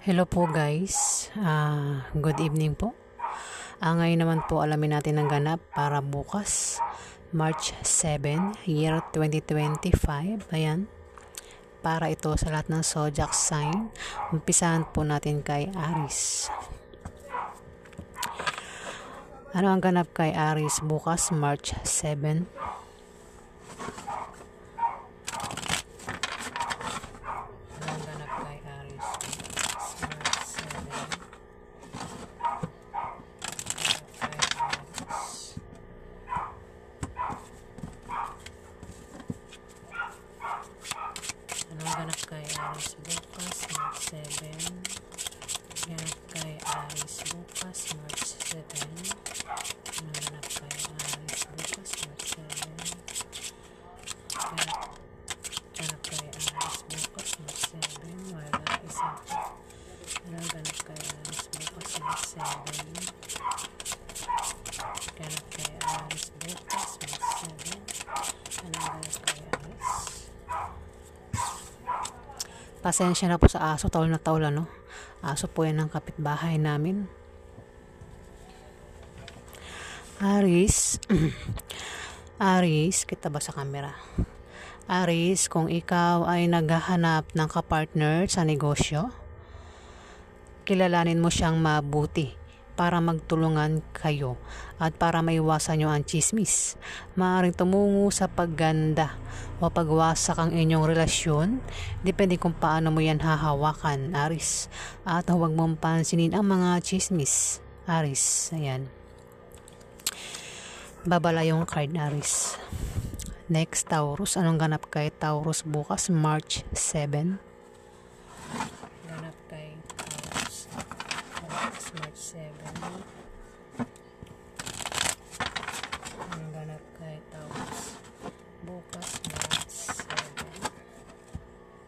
Hello po guys, good evening po. Ngayon naman po alamin natin ang ganap para bukas, March 7, year 2025. Ayan, para ito sa lahat ng zodiac sign. Umpisahan po natin kay Aries. Ano ang ganap kay Aries bukas, March 7? Anong ganap kay Aries bukas, March 7? Ganap kay Aries bukas, March 7. Anong ganap kay Aries bukas, March 7? Ganap kay Aries bukas, March 7. Wala, isa pa. Anong ganap kay Aries bukas, March 7? Ganap kay Aries bukas, March 7. Anong ganap kay Aries? Pasensya na po sa aso, taul na taul ano. Aso po yan ng kapitbahay namin. Aries, Aries, kita ba sa camera? Aries, kung ikaw ay naghahanap ng kapartner sa negosyo, kilalanin mo siyang mabuti para magtulungan kayo at para maiwasan nyo ang chismis. Maaaring tumungo sa pagganda o pagwasak ang inyong relasyon. Depende kung paano mo yan hahawakan, Aries. At huwag mong pansinin ang mga chismis, Aries. Ayan. Babala yung card, Aries. Next, Taurus. Anong ganap kay Taurus bukas, March 7? Ganap kay Taurus bukas, March 7. Anong ganap kay Taurus bukas, March 7?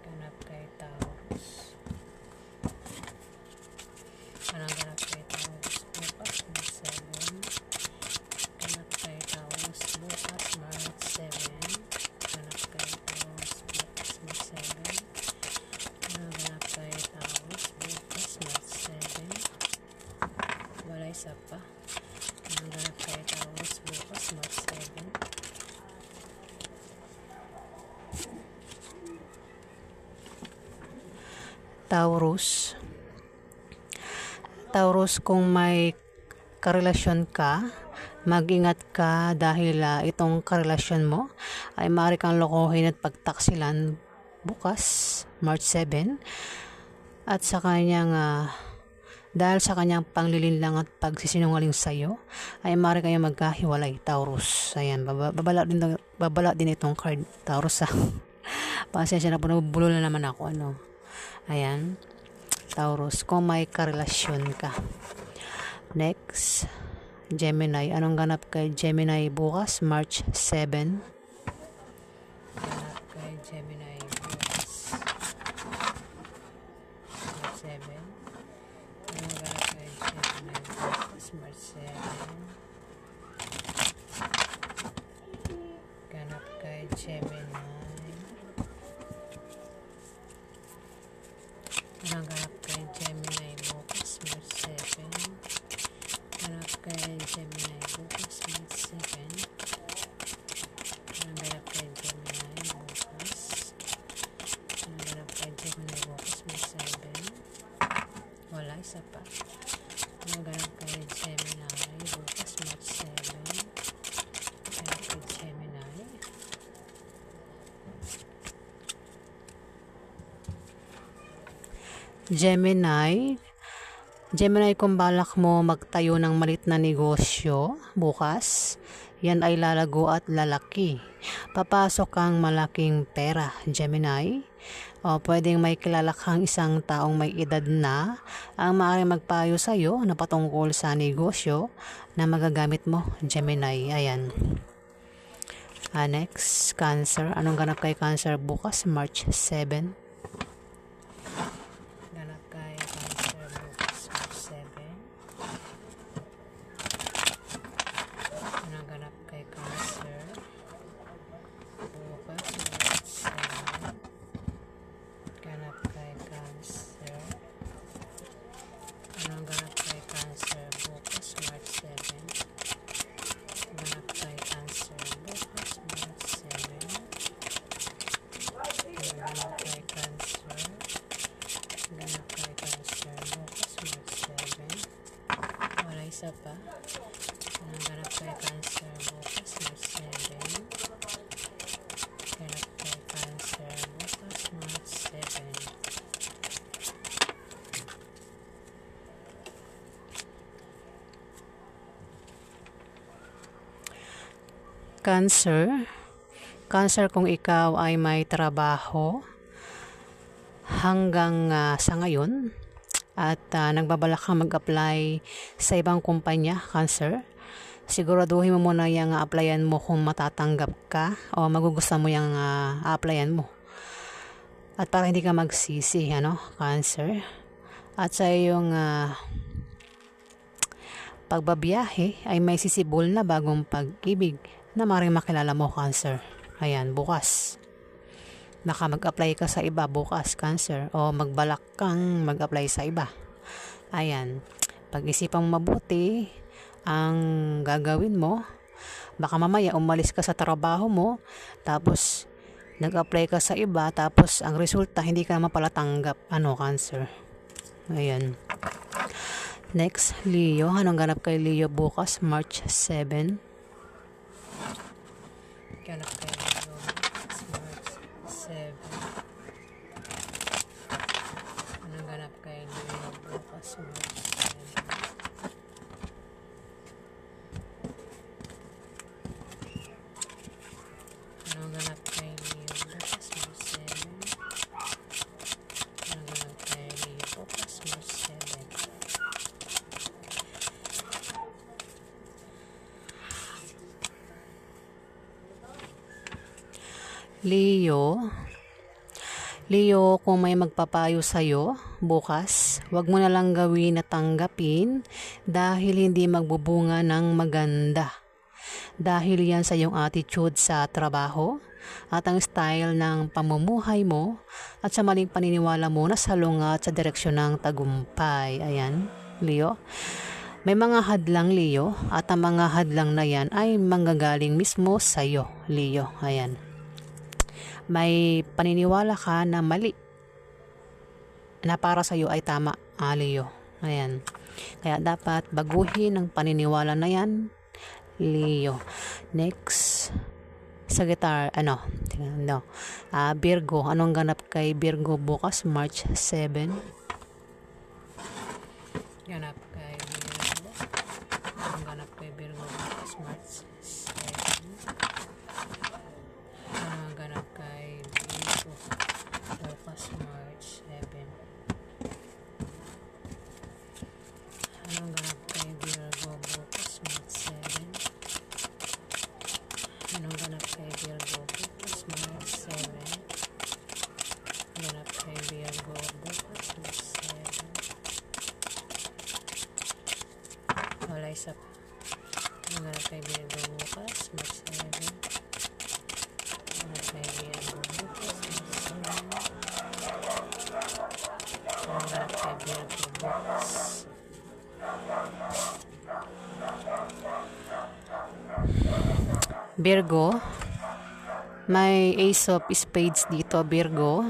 Ganap kay Taurus. Anong ganap kay Taurus bukas, March 7? Ganap kay Taurus bukas, March 7. Ganap kay Taurus bukas, March 7. Anong ganap kay Taurus bukas, March 7? Wala, isa pa. Anong ganap kay Taurus bukas, March 7? Taurus, kung may karelasyon ka, mag-ingat ka dahil itong karelasyon mo ay maaari kang lokohin at pagtaksilan bukas, March 7. At sa kanyang dahil sa kanyang panglilinlang at pagsisinungaling sa iyo, ay maaari kayong magkahiwalay, Taurus. Ayan, babala din itong card, Taurus. Pasensya na po, nabubulo na naman ako. Ayan, Taurus, kung may karelasyon ka. Next, Gemini. Anong ganap kay Gemini bukas, March 7? Ganap kay Gemini bukas, March 7. Anong ganap kay Gemini bukas, March 7? Ganap kay Gemini. Anong ganap kay Gemini bukas, March 7? Ganap kay Gemini bukas, March 7. Anong ganap kay Gemini bukas? Anong ganap kay Gemini bukas, March 7? Wala, isa pa. Anong ganap kay Gemini bukas, March 7? Ganap kay Gemini. Gemini, kung balak mo magtayo ng malit na negosyo bukas, yan ay lalago at lalaki. Papasok ang malaking pera, Gemini. O pwedeng may kilala kang isang taong may edad na ang maaaring magpayo sa iyo na patungkol sa negosyo na magagamit mo, Gemini. Ayan. Next, Cancer. Anong ganap kay Cancer bukas, March 7? isa pa. Anong ganap kay Cancer bukas, March 7. Ganap kay Cancer bukas, March 7. Cancer, kung ikaw ay may trabaho hanggang sa ngayon at nagbabalak kang mag-apply sa ibang kumpanya, Cancer, siguraduhin mo muna yung applyan mo kung matatanggap ka o magugustuhan mo yung applyan mo. At para hindi ka magsisi, Cancer. At sa iyong pagbabiyahe ay may sisibol na bagong pag-ibig na maaaring makilala mo, Cancer. Ayan, bukas. Baka mag-apply ka sa iba bukas, Cancer, o magbalak kang mag-apply sa iba. Ayan, pag-isipan mo mabuti ang gagawin mo. Baka mamaya umalis ka sa trabaho mo, tapos nag-apply ka sa iba, tapos ang resulta hindi ka naman pala tanggap, Cancer. Ayan. Next, Leo. Anong ganap kay Leo bukas, March 7? Ganap kay Leo bukas, March 7. Anong ganap kay Leo bukas, March 7? Anong ganap kay Leo bukas, March 7? Anong ganap kay Leo bukas, March 7? Leo, kung may magpapayo sa'yo bukas, wag mo na lang gawin na tanggapin dahil hindi magbubunga ng maganda. Dahil yan sa iyong attitude sa trabaho at ang style ng pamumuhay mo at sa maling paniniwala mo na salungat sa direksyon ng tagumpay. Ayan, Leo. May mga hadlang, Leo, at ang mga hadlang na yan ay manggagaling mismo sa'yo, Leo. Ayan. May paniniwala ka na mali na para sa iyo ay tama, Leo. Ayan. Kaya dapat baguhin ang paniniwala na yan, Leo. Next, Virgo. Anong ganap kay Virgo bukas, March 7? Ganap kay Virgo. Anong ganap kay Virgo bukas, March 7? Anong ganap kay Virgo bukas, March 7? Anong ganap kay Virgo bukas, March 7? Anong ganap kay Virgo bukas, March 7? Ganap kay Virgo bukas, March 7. Wala isa pa. Anong ganap kay Virgo bukas, March 7? Ganap kay Virgo bukas, March 7. Anong ganap kay Virgo bukas? Virgo, may Ace of Spades dito, Virgo.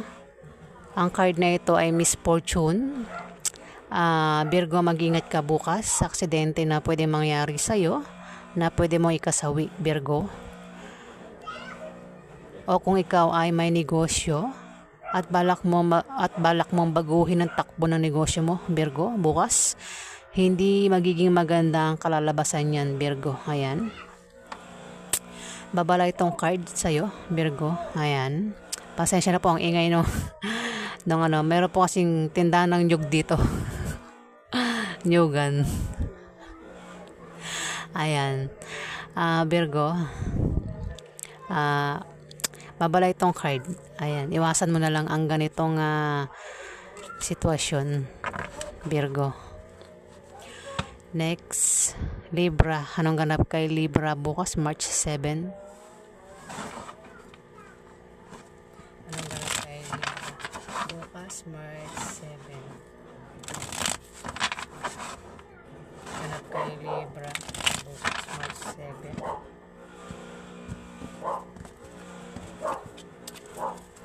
Ang card na ito ay misfortune. Virgo, mag-ingat ka bukas sa aksidente na pwede mangyari sa'yo, na pwede mo ikasawi, Virgo. O kung ikaw ay may negosyo at balak mong baguhin ang takbo ng negosyo mo, Virgo, bukas, hindi magiging maganda ang kalalabasan niyan, Virgo. Ayan. Babala itong card sa'yo, Virgo. Ayan. Pasensya na po ang ingay meron po kasing tindahan ng nyug dito. Nyugan. Ayan. Virgo. Babala itong card. Ayan. Iwasan mo na lang ang ganitong sitwasyon, Virgo. Next, Libra. Anong ganap kay Libra bukas, March 7? Anong ganap kay Libra bukas, March 7? Ganap kay Libra bukas, March 7?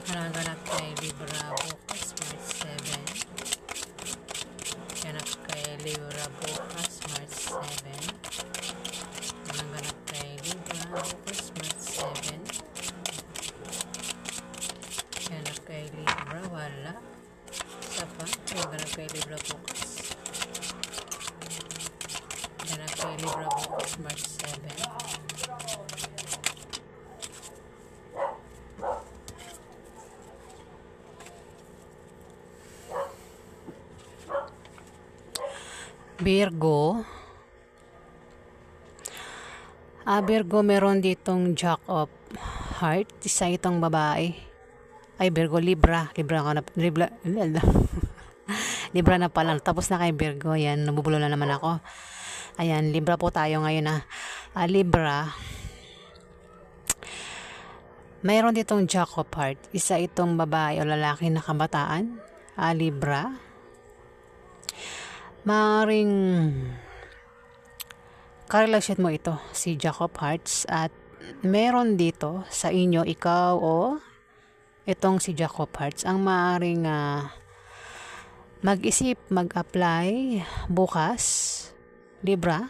Anong ganap kay Libra bukas, March 7? Ganap kay Libra bukas, March 7. pa. Ganap kay Libra bukas. Ganap kay Libra bukas, March 7. Virgo. Virgo, meron ditong Jack of Heart. Isa itong babae. Ay, Virgo, Libra. Libra ka na. Libra na pala. Tapos na kay Virgo. Ayan, nabubulo na naman ako. Ayan, Libra po tayo ngayon Libra. Mayroon ditong Jack of Heart. Isa itong babae o lalaki na kabataan. Libra. Maring karelasyon mo ito, si Jack of Hearts, at meron dito sa inyo, ikaw o itong si Jack of Hearts, ang maaring mag-isip, mag-apply bukas, Libra.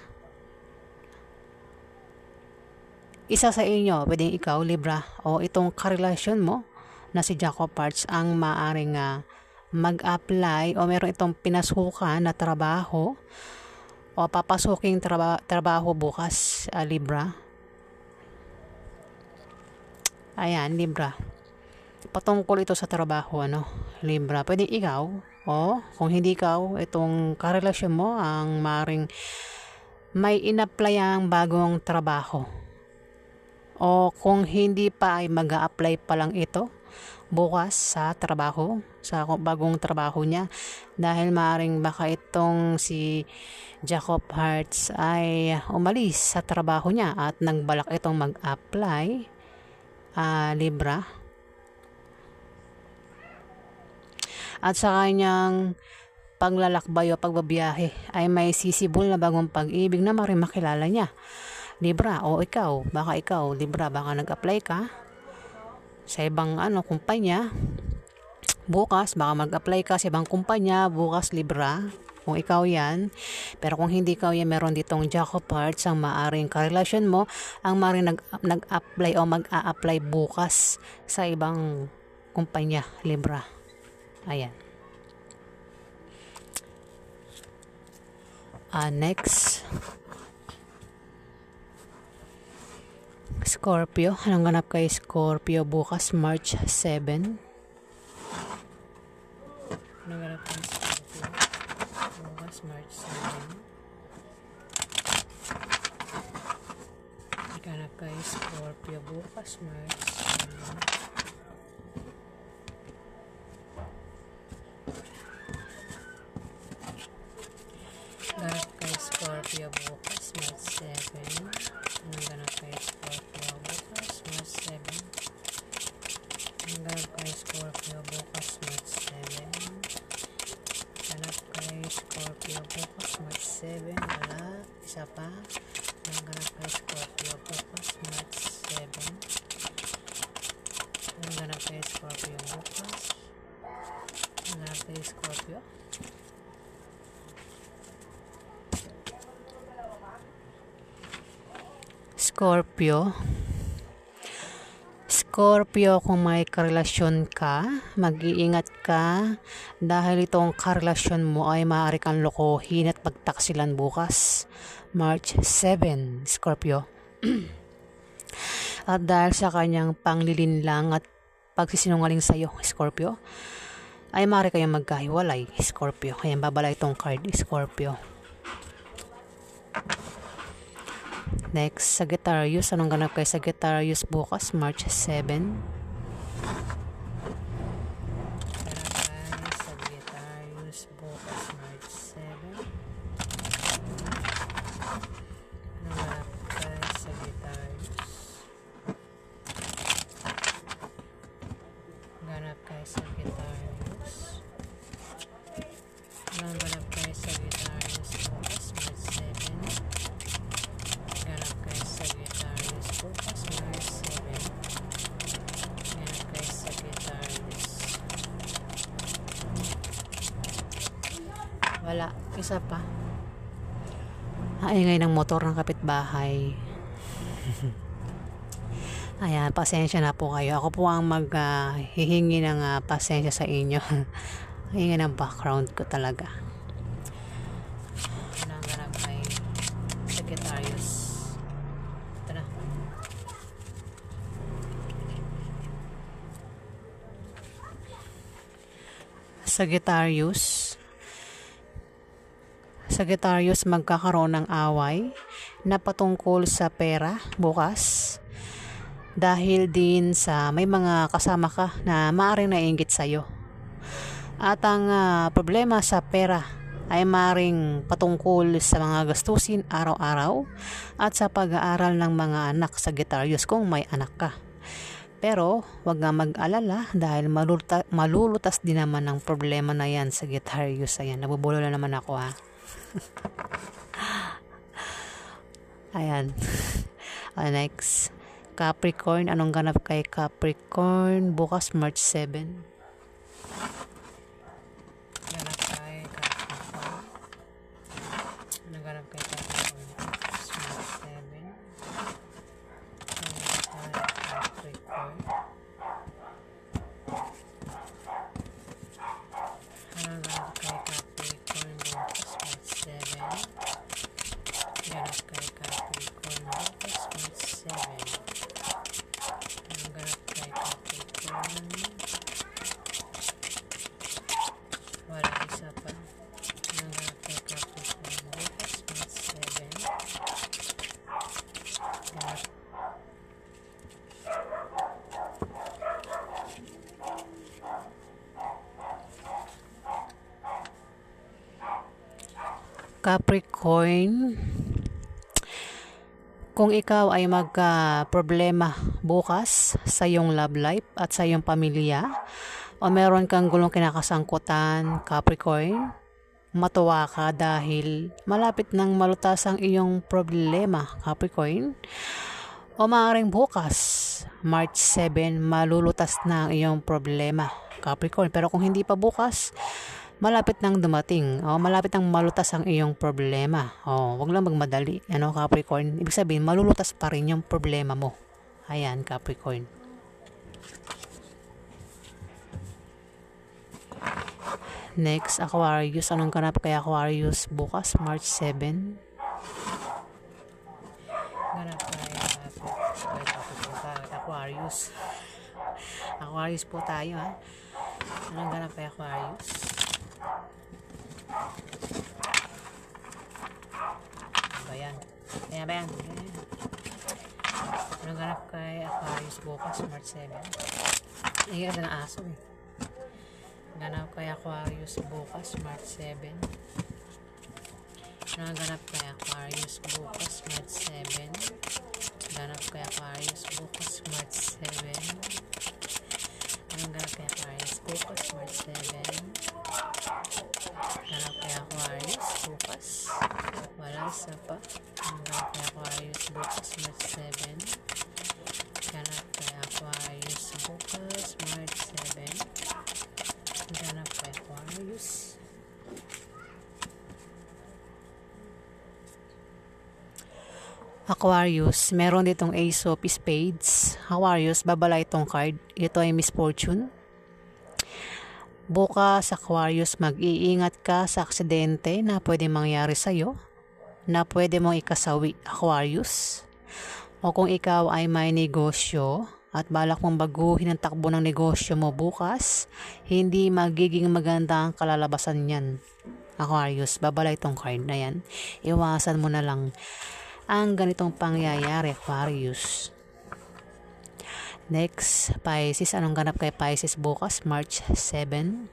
Isa sa inyo, pwedeng ikaw, Libra, o itong karelasyon mo na si Jack of Hearts ang maaring mag-apply o meron itong pinasukan na trabaho o papasuking trabaho bukas, Libra. Ayan, Libra. Patungkol ito sa trabaho, Libra. Pwede ikaw, o kung hindi ikaw, itong karelasyon mo ang maring may in-apply ang bagong trabaho. O kung hindi pa ay mag-a-apply pa lang ito bukas sa trabaho, sa bagong trabaho niya, dahil maaring baka itong si Jack of Hearts ay umalis sa trabaho niya at nagbalak itong mag-apply, Libra. At sa kanyang paglalakbay o pagbabiyahe ay may sisibol na bagong pag-ibig na maring makilala niya, Libra. O ikaw, baka ikaw, Libra, baka nag-apply ka sa ibang kumpanya bukas, baka mag-apply ka sa ibang kumpanya bukas, Libra, kung ikaw yan. Pero kung hindi ikaw yan, meron ditong Jack of Hearts ang maaring karelasyon mo ang maaring nag-apply o mag-a-apply bukas sa ibang kumpanya, Libra. Ayan. Next, Scorpio. Anong ganap kay Scorpio bukas, March 7? Anong ganap kay Scorpio bukas, March 7? Ganap kay Scorpio bukas, March 7. Ganap kay Scorpio bukas, March 7. Anong ganap kay Scorpio bukas, March 7? Anong ganap kay Scorpio bukas, March 7? Ganap kay Scorpio bukas, March 7. Wala. Isa pa. Anong ganap kay Scorpio bukas, March 7? Anong ganap kay Scorpio bukas? Anong ganap kay Scorpio? Scorpio, kung may karelasyon ka, mag-iingat ka dahil itong karelasyon mo ay maaari kang lokohin at pagtaksilan bukas, March 7, Scorpio. At dahil sa kanyang panglilinlang at pagsisinungaling sa iyo, Scorpio, ay maaari kayong magkahiwalay, Scorpio. Kaya babala itong card, Scorpio. Next, Sagittarius. Anong ganap kay Sagittarius bukas, March 7? Sagittarius bukas, March 7. Anong ganap kay Sagittarius? Ganap kay Sagittarius. Anong ganap kay Sagittarius bukas, March 7? Ganap kay Sagittarius bukas, March 7. Ganap kay Sagittarius. Wala. Isa pa. Ingay ng motor ng kapitbahay. Ayan, pasensya na po kayo. Ako po ang maghihingi ng pasensya sa inyo. Ayan ang background ko talaga. Nanganap kay Sagittarius. Ito na. Sagittarius, magkakaroon ng away na patungkol sa pera bukas dahil din sa may mga kasama ka na maaaring naiinggit sa'yo. At ang problema sa pera ay maaaring patungkol sa mga gastusin araw-araw at sa pag-aaral ng mga anak, Sagittarius, kung may anak ka. Pero wag nga mag-alala dahil malulutas din naman ang problema na yan, Sagittarius. Ayan, nabubulo na naman ako ha. Ayan. Next, Capricorn. Anong ganap kay Capricorn bukas March 7? Ganap kay Capricorn. Anong ganap kay Capricorn bukas March 7? Capricorn. Anong ganap kay Capricorn bukas March 7? Ganap kay Capricorn bukas March 7. Anong ganap kay Capricorn? Wala, isa pa. Anong ganap kay Capricorn bukas March 7? Ganap. Capricorn, kung ikaw ay magka-problema bukas sa iyong love life at sa iyong pamilya o meron kang gulong kinakasangkutan, Capricorn, matuwa ka dahil malapit nang malutas ang iyong problema, Capricorn. O maaaring bukas, March 7, malulutas na ang iyong problema, Capricorn. Pero kung hindi pa bukas, malapit nang dumating. Malapit nang malutas ang iyong problema. Wag lang magmadali. Capricorn? Ibig sabihin, malulutas pa rin yung problema mo. Ayan, Capricorn. Next, Aquarius. Anong ganap kay Aquarius bukas, March 7? Ganap kay Aquarius. Aquarius po tayo, ha? Anong ganap kay Aquarius? Ayan. Anong ganap kay Aquarius bukas, March 7? Ay, ganda na aso eh. Ganap kay Aquarius bukas, March 7. Anong ganap kay Aquarius bukas, March 7? Ganap kay Aquarius bukas, March 7. Anong ganap kay Aquarius bukas, March 7? Ganap kay Aquarius bukas. Wala, isa pa. Anong ganap kay Aquarius bukas, March 7? Ganap kay Aquarius bukas, March 7. Ganap kay Aquarius. Aquarius, meron ditong Ace of Spades. Aquarius, babala itong card. Ito ay misfortune. Bukas, Aquarius, mag-iingat ka sa aksidente na pwede mangyari sa'yo, na pwede mong ikasawi, Aquarius. O kung ikaw ay may negosyo at balak mong baguhin ang takbo ng negosyo mo bukas, hindi magiging maganda ang kalalabasan niyan, Aquarius. Babala itong card na yan. Iwasan mo na lang ang ganitong pangyayari, Aquarius. Next, Pisces. Anong ganap kay Pisces bukas, March 7?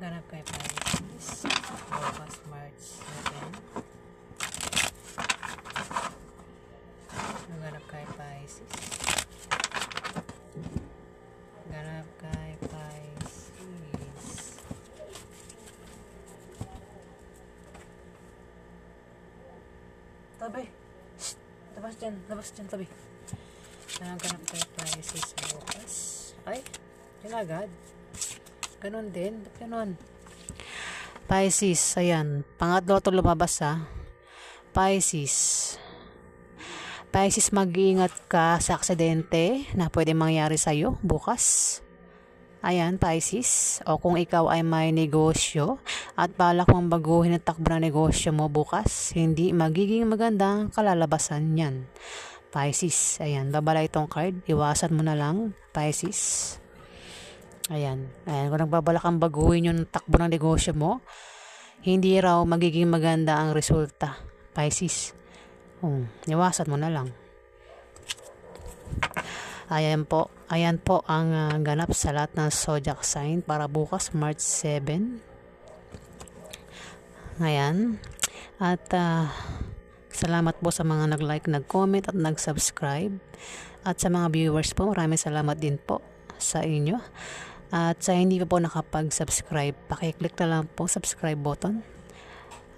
Ganap kay Pisces bukas, March 7. Anong ganap kay Pisces? Ganap kay Pisces. Tabi. Shh. Labas dyan, tabi. Anong ganap kay Pisces bukas? Ay, yun agad. Ganon din. Ba't ganon? Pisces, ayan. Pangatlo ito lumabas, ha. Pisces, mag-iingat ka sa aksidente na pwede mangyari sa'yo bukas. Ayan, Pisces. O kung ikaw ay may negosyo at balak mong baguhin ang takbo ng negosyo mo bukas, hindi magiging magandang kalalabasan yan. Pisces. Ayan, babala itong card. Iwasan mo na lang, Pisces. Ayan. Ayan, kung nagbabalak kang baguhin yung takbo ng negosyo mo, hindi raw magiging maganda ang resulta, Pisces. Iwasan mo na lang. Ayan po ang ganap sa lahat ng zodiac sign para bukas March 7. Ayan. At salamat po sa mga nag-like, nag-comment at nag-subscribe. At sa mga viewers po, maraming salamat din po sa inyo. At sa hindi pa po nakapag-subscribe, pakiclick na lang po subscribe button.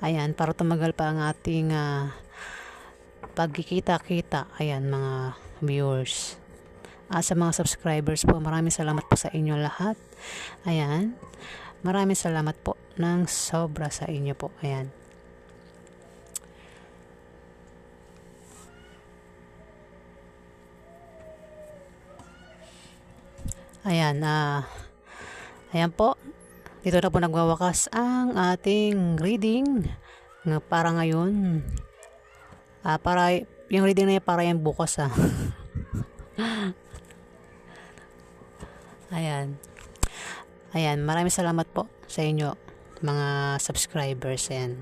Ayan, para tumagal pa ang ating pagkikita-kita. Ayan, mga viewers. Sa mga subscribers po, maraming salamat po sa inyo lahat. Ayan. Maraming salamat po ng sobra sa inyo po. Ayan. Ayan. Ayan po. Dito na po nagwawakas ang ating reading. Para ngayon. Para yung reading na yan para yung bukas Ayan. Ayan, maraming salamat po sa inyo mga subscribers. Ayan.